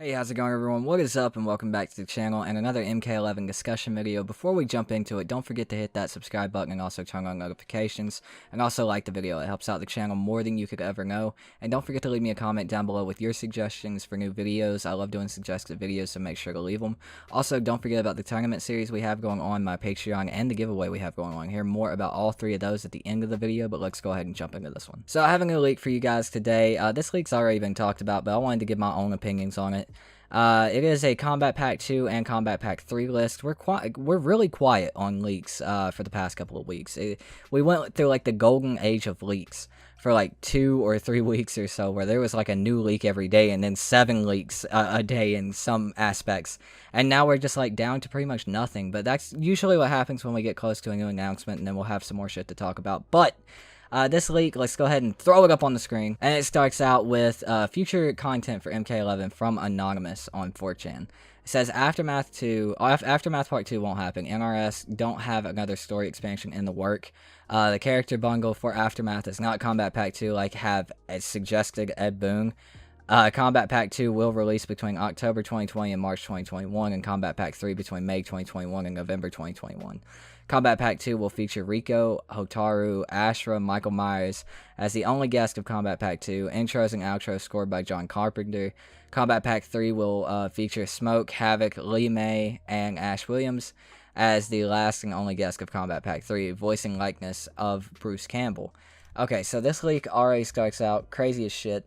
Hey, how's it going everyone? What is up and welcome back to the channel and another MK11 discussion video. Before we jump into it, don't forget to hit that subscribe button and also turn on notifications. And also like the video, it helps out the channel more than you could ever know. And don't forget to leave me a comment down below with your suggestions for new videos. I love doing suggested videos, so make sure to leave them. Also, don't forget about the tournament series we have going on, my Patreon, and the giveaway we have going on. Hear more about all three of those at the end of the video, but let's go ahead and jump into this one. So I have a new leak for you guys today. This leak's already been talked about, but I wanted to give my own opinions on it. It is a Kombat Pack 2 and Kombat Pack 3 list. We're really quiet on leaks for the past couple of weeks. We went through like the golden age of leaks for like 2 or 3 weeks or so, where there was like a new leak every day and then 7 leaks a day in some aspects. And now we're just like down to pretty much nothing. But that's usually what happens when we get close to a new announcement, and then we'll have some more shit to talk about. But this leak, let's go ahead and throw it up on the screen. And it starts out with future content for MK11 from Anonymous on 4chan. It says Aftermath Part 2 won't happen. NRS don't have another story expansion in the work. The character bundle for Aftermath is not Kombat Pack 2 like have suggested Ed Boon. Kombat Pack 2 will release between October 2020 and March 2021, and Kombat Pack 3 between May 2021 and November 2021. Kombat Pack 2 will feature Reiko, Hotaru, Ashra, Michael Myers as the only guest of Kombat Pack 2, intros and outros scored by John Carpenter. Kombat Pack 3 will feature Smoke, Havoc, Lee May, and Ash Williams as the last and only guest of Kombat Pack 3, voicing likeness of Bruce Campbell. Okay, so this leak already starts out crazy as shit.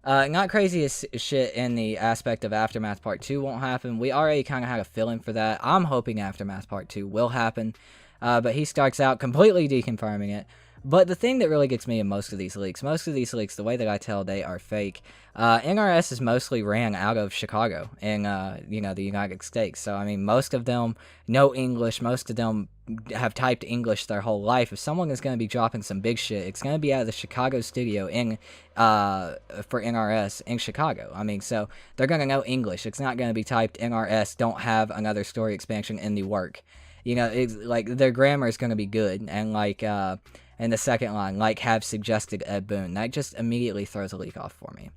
Not crazy as shit in the aspect of Aftermath Part 2 won't happen. We already kind of had a feeling for that. I'm hoping Aftermath Part 2 will happen. But he starts out completely deconfirming it. But the thing that really gets me in most of these leaks, the way that I tell they are fake, NRS is mostly ran out of Chicago in, the United States. So, I mean, most of them know English. Most of them have typed English their whole life. If someone is going to be dropping some big shit, it's going to be out of the Chicago studio for NRS in Chicago. I mean, so they're going to know English. It's not going to be typed NRS don't have another story expansion in the work. You know, it's like their grammar is going to be good, and like in the second line, like have suggested Ed Boon. That just immediately throws a leak off for me.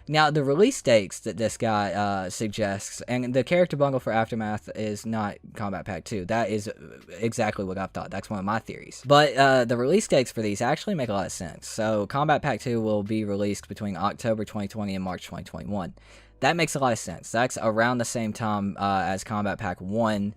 Now, the release dates that this guy suggests, and the character bundle for Aftermath is not Kombat Pack 2. That is exactly what I've thought. That's one of my theories. But the release dates for these actually make a lot of sense. So, Kombat Pack 2 will be released between October 2020 and March 2021. That makes a lot of sense. That's around the same time as Kombat Pack 1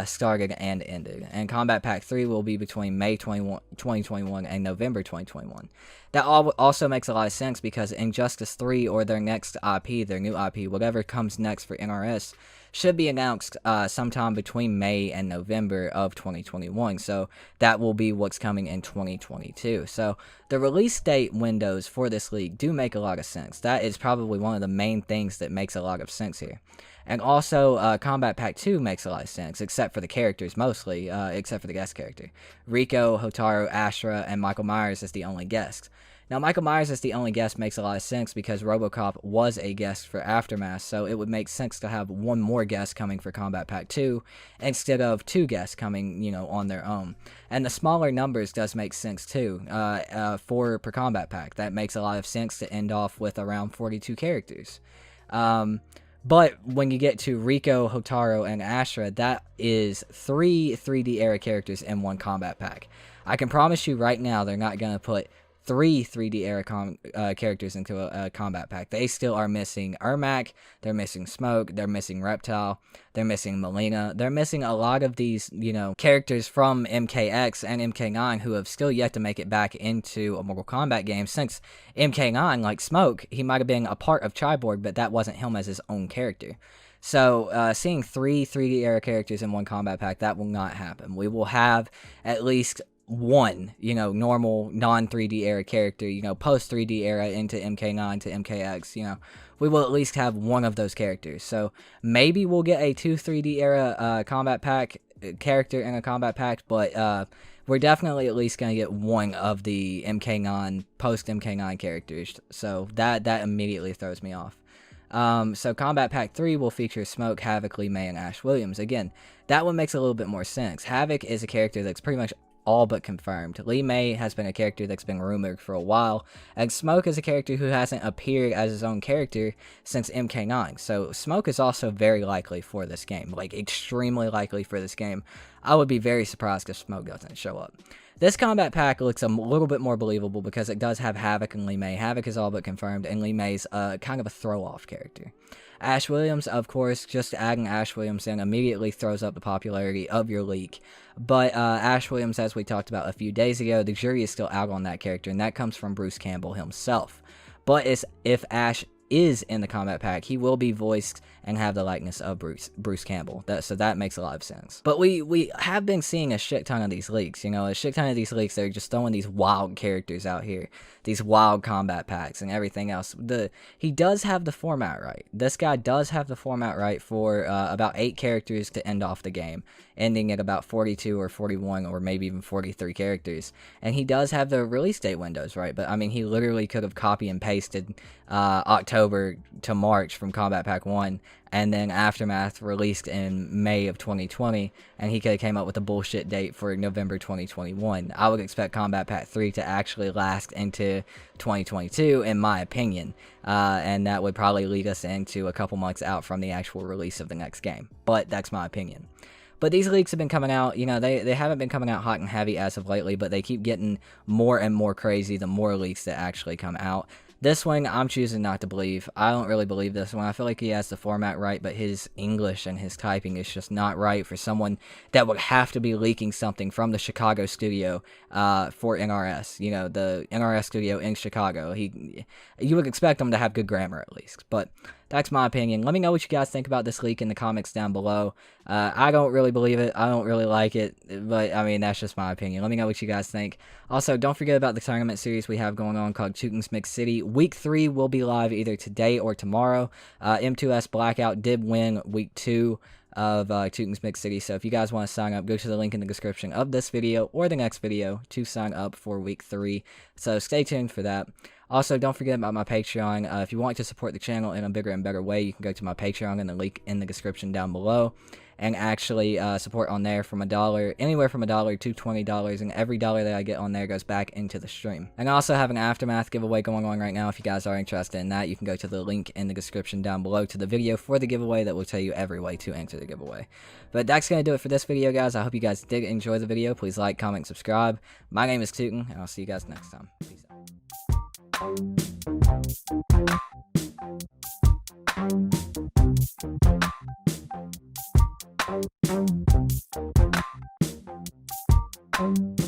started and ended. And Kombat Pack 3 will be between May 2021 and November 2021. That also makes a lot of sense because Injustice 3 or their next IP, their new IP, whatever comes next for NRS, should be announced sometime between May and November of 2021. So that will be what's coming in 2022. So the release date windows for this league do make a lot of sense. That is probably one of the main things that makes a lot of sense here. And also, Kombat Pack 2 makes a lot of sense, except for the characters, mostly, except for the guest character. Reiko, Hotaru, Ashra, and Michael Myers is the only guest. Now, Michael Myers as the only guest makes a lot of sense because RoboCop was a guest for Aftermath, so it would make sense to have one more guest coming for Kombat Pack 2 instead of 2 guests coming, on their own. And the smaller numbers does make sense, too, for per Kombat Pack. That makes a lot of sense to end off with around 42 characters. But when you get to Reiko, Hotaru, and Ashra, that is 3 3D era characters in one Kombat Pack. I can promise you right now they're not going to put 3 3D era characters into a Kombat Pack. They still are missing Ermac, they're missing Smoke, they're missing Reptile, they're missing Melina. They're missing a lot of these, characters from MKX and MK9 who have still yet to make it back into a Mortal Kombat game since MK9, like Smoke, he might have been a part of Cyborg, but that wasn't him as his own character. So, seeing 3 3D era characters in one Kombat Pack, that will not happen. We will have at least one, normal non-3D era character, post 3D era into MK9 to MKX, we will at least have one of those characters. So maybe we'll get a 2 3D era Kombat Pack character in a Kombat Pack, but we're definitely at least going to get one of the MK9, post MK9 characters. So that immediately throws me off. So Kombat Pack 3 will feature Smoke, Havoc, Lee May, and Ash Williams. Again, that one makes a little bit more sense. Havoc is a character that's pretty much all but confirmed. Lee Mei has been a character that's been rumored for a while, and Smoke is a character who hasn't appeared as his own character since MK9. So Smoke is also very likely for this game, like extremely likely for this game. I would be very surprised if Smoke doesn't show up. This combat pack looks a little bit more believable because it does have Havoc and Lee Mei. Havoc is all but confirmed, and Lee Mei's kind of a throw-off character. Ash Williams, of course, just adding Ash Williams in immediately throws up the popularity of your leak. But Ash Williams, as we talked about a few days ago, the jury is still out on that character, and that comes from Bruce Campbell himself. But if Ash is in the combat pack, he will be voiced and have the likeness of Bruce Campbell. So that makes a lot of sense. But we have been seeing a shit ton of these leaks, you know, a shit ton of these leaks. They're just throwing these wild characters out here, these wild combat packs and everything else. He does have the format right. This guy does have the format right for about 8 characters to end off the game, ending at about 42 or 41 or maybe even 43 characters. And he does have the release date windows right, but I mean, he literally could have copy and pasted October to March from Combat Pack 1, and then Aftermath released in May of 2020, and he could have came up with a bullshit date for November 2021. I would expect Combat Pack 3 to actually last into 2022, in my opinion, and that would probably lead us into a couple months out from the actual release of the next game, but that's my opinion. But these leaks have been coming out, you know, they haven't been coming out hot and heavy as of lately, but they keep getting more and more crazy the more leaks that actually come out. This one, I'm choosing not to believe. I don't really believe this one. I feel like he has the format right, but his English and his typing is just not right for someone that would have to be leaking something from the Chicago studio for NRS. You know, the NRS studio in Chicago. You would expect him to have good grammar at least, but that's my opinion. Let me know what you guys think about this leak in the comments down below. I don't really believe it. I don't really like it, but I mean, that's just my opinion. Let me know what you guys think. Also, don't forget about the tournament series we have going on called Tuken's Mix City. Week 3 will be live either today or tomorrow. M2S Blackout did win Week 2 of Tuken's Mix City, so if you guys want to sign up, go to the link in the description of this video or the next video to sign up for Week 3. So stay tuned for that. Also, don't forget about my Patreon. If you want to support the channel in a bigger and better way, you can go to my Patreon in the link in the description down below and actually support on there from $1, anywhere from $1 to $20, and every dollar that I get on there goes back into the stream. And I also have an Aftermath giveaway going on right now. If you guys are interested in that, you can go to the link in the description down below to the video for the giveaway that will tell you every way to enter the giveaway. But that's going to do it for this video, guys. I hope you guys did enjoy the video. Please like, comment, subscribe. My name is Tuken, and I'll see you guys next time. Peace out. Thank you.